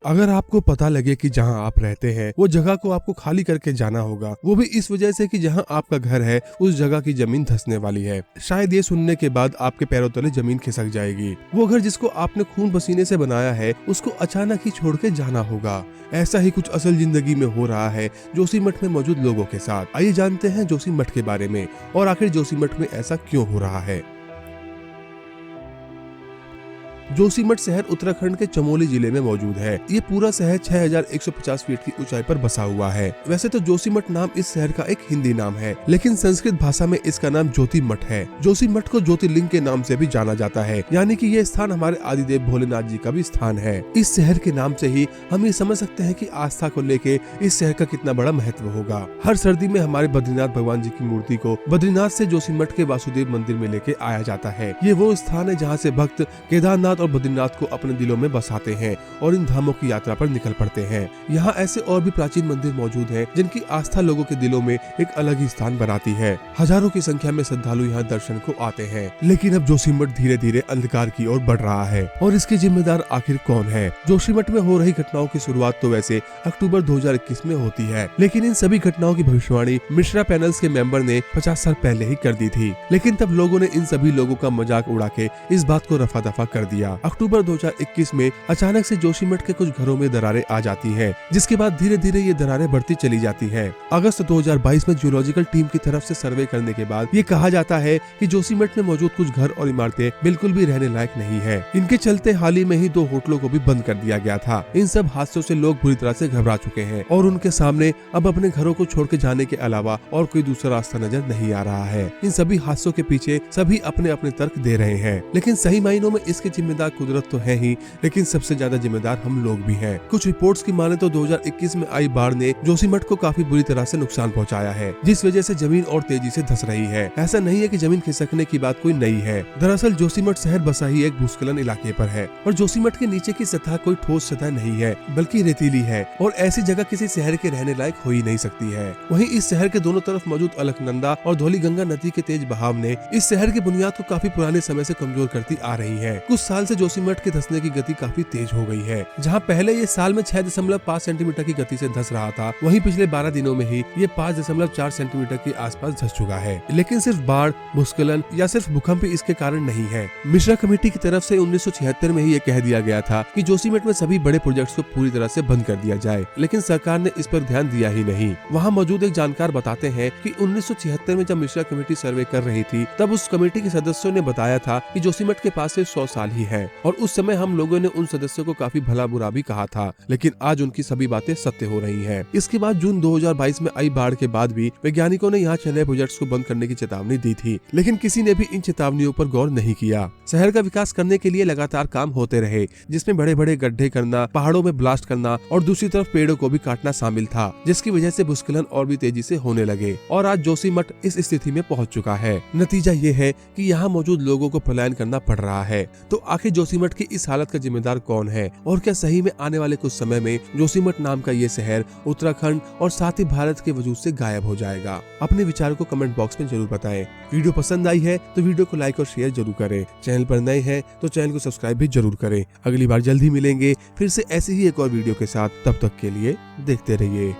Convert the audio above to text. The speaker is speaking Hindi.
अगर आपको पता लगे कि जहां आप रहते हैं वो जगह को आपको खाली करके जाना होगा, वो भी इस वजह से कि जहां आपका घर है उस जगह की जमीन धंसने वाली है, शायद ये सुनने के बाद आपके पैरों तले जमीन खिसक जाएगी। वो घर जिसको आपने खून पसीने से बनाया है उसको अचानक ही छोड़ के जाना होगा। ऐसा ही कुछ असल जिंदगी में हो रहा है जोशीमठ में मौजूद लोगों के साथ। आइए जानते हैं जोशीमठ के बारे में और आखिर जोशीमठ में ऐसा क्यों हो रहा है। जोशीमठ शहर उत्तराखंड के चमोली जिले में मौजूद है। ये पूरा शहर 6150 फीट की ऊंचाई पर बसा हुआ है। वैसे तो जोशीमठ नाम इस शहर का एक हिंदी नाम है, लेकिन संस्कृत भाषा में इसका नाम ज्योतिमठ है। जोशीमठ को ज्योतिर्लिंग के नाम से भी जाना जाता है, यानी कि ये स्थान हमारे आदिदेव भोलेनाथ जी का भी स्थान है। इस शहर के नाम से ही हम ये समझ सकते हैं कि आस्था को लेके इस शहर का कितना बड़ा महत्व होगा। हर सर्दी में हमारे बद्रीनाथ भगवान जी की मूर्ति को बद्रीनाथ से जोशीमठ के वासुदेव मंदिर में लेके आया जाता है। ये वो स्थान है जहाँ से भक्त केदारनाथ और बद्रीनाथ को अपने दिलों में बसाते हैं और इन धामों की यात्रा पर निकल पड़ते हैं। यहाँ ऐसे और भी प्राचीन मंदिर मौजूद हैं जिनकी आस्था लोगों के दिलों में एक अलग ही स्थान बनाती है। हजारों की संख्या में श्रद्धालु यहाँ दर्शन को आते हैं। लेकिन अब जोशीमठ धीरे धीरे अंधकार की ओर बढ़ रहा है, और इसके जिम्मेदार आखिर कौन है? जोशीमठ में हो रही घटनाओं की शुरुआत तो वैसे अक्टूबर 2021 में होती है, लेकिन इन सभी घटनाओं की भविष्यवाणी मिश्रा पैनल्स के मेंबर ने 50 साल पहले ही कर दी थी। लेकिन तब लोगों ने इन सभी लोगों का मजाक उड़ा के इस बात को रफा दफा कर दिया। अक्टूबर 2021 में अचानक से जोशीमठ के कुछ घरों में दरारें आ जाती हैं, जिसके बाद धीरे धीरे ये दरारें बढ़ती चली जाती हैं। अगस्त 2022 में जियोलॉजिकल टीम की तरफ से सर्वे करने के बाद ये कहा जाता है कि जोशीमठ में मौजूद कुछ घर और इमारतें बिल्कुल भी रहने लायक नहीं है। इनके चलते हाल ही में ही 2 होटलों को भी बंद कर दिया गया था। इन सब हादसों से लोग बुरी तरह से घबरा चुके हैं और उनके सामने अब अपने घरों को छोड़ के जाने के अलावा और कोई दूसरा रास्ता नजर नहीं आ रहा है। इन सभी हादसों के पीछे सभी अपने अपने तर्क दे रहे हैं, लेकिन सही मायनों में इसके जिम्मेदार कुदरत तो है ही, लेकिन सबसे ज्यादा जिम्मेदार हम लोग भी हैं। कुछ रिपोर्ट्स की माने तो 2021 में आई बाढ़ ने जोशीमठ को काफी बुरी तरह से नुकसान पहुंचाया है, जिस वजह से जमीन और तेजी से धंस रही है। ऐसा नहीं है कि जमीन खिसकने की बात कोई नई है। दरअसल जोशीमठ शहर बसा ही एक भूस्खलन इलाके पर है और जोशीमठ के नीचे की सतह कोई ठोस सतह नहीं है, बल्कि रेतीली है और ऐसी जगह किसी शहर के रहने लायक हो ही नहीं सकती है। वहीं इस शहर के दोनों तरफ मौजूद अलकनंदा और धौलीगंगा नदी के तेज बहाव ने इस शहर की बुनियाद को काफी पुराने समय से कमजोर करती आ रही है। कुछ साल से जोशीमठ के धंसने की गति काफी तेज हो गई है। जहां पहले ये साल में 6.5 सेंटीमीटर की गति से धंस रहा था, वहीं पिछले 12 दिनों में ही ये 5.4 सेंटीमीटर के आसपास धंस चुका है। लेकिन सिर्फ बाढ़, भूस्खलन या सिर्फ भूकंप ही इसके कारण नहीं है। मिश्रा कमेटी की तरफ से 1976 में ही ये कह दिया गया था कि जोशीमठ में सभी बड़े प्रोजेक्ट्स को पूरी तरह से बंद कर दिया जाए, लेकिन सरकार ने इस पर ध्यान दिया ही नहीं। वहाँ मौजूद एक जानकार बताते हैं कि 1976 में जब मिश्रा कमेटी सर्वे कर रही थी, तब उस कमेटी के सदस्यों ने बताया था कि जोशीमठ के पास से 100 साल ही है, और उस समय हम लोगों ने उन सदस्यों को काफी भला बुरा भी कहा था। लेकिन आज उनकी सभी बातें सत्य हो रही हैं। इसके बाद जून 2022 में आई बाढ़ के बाद भी वैज्ञानिकों ने यहाँ चल रहे प्रोजेक्ट्स को बंद करने की चेतावनी दी थी, लेकिन किसी ने भी इन चेतावनियों पर गौर नहीं किया। शहर का विकास करने के लिए लगातार काम होते रहे, जिसमें बड़े बड़े गड्ढे करना, पहाड़ों में ब्लास्ट करना और दूसरी तरफ पेड़ों को भी काटना शामिल था, जिसकी वजह से भूस्खलन और भी तेजी से होने लगे और आज जोशीमठ इस स्थिति में पहुंच चुका है। नतीजा ये है कि यहाँ मौजूद लोगों को पलायन करना पड़ रहा है। तो आखिर जोशीमठ की इस हालत का जिम्मेदार कौन है, और क्या सही में आने वाले कुछ समय में जोशीमठ नाम का ये शहर उत्तराखंड और साथ ही भारत के वजूद से गायब हो जाएगा? अपने विचारों को कमेंट बॉक्स में जरूर बताएं। वीडियो पसंद आई है तो वीडियो को लाइक और शेयर जरूर करें। चैनल पर नए हैं तो चैनल को सब्सक्राइब भी जरूर करें। अगली बार जल्दी मिलेंगे फिर से ऐसे ही एक और वीडियो के साथ। तब तक के लिए देखते रहिए।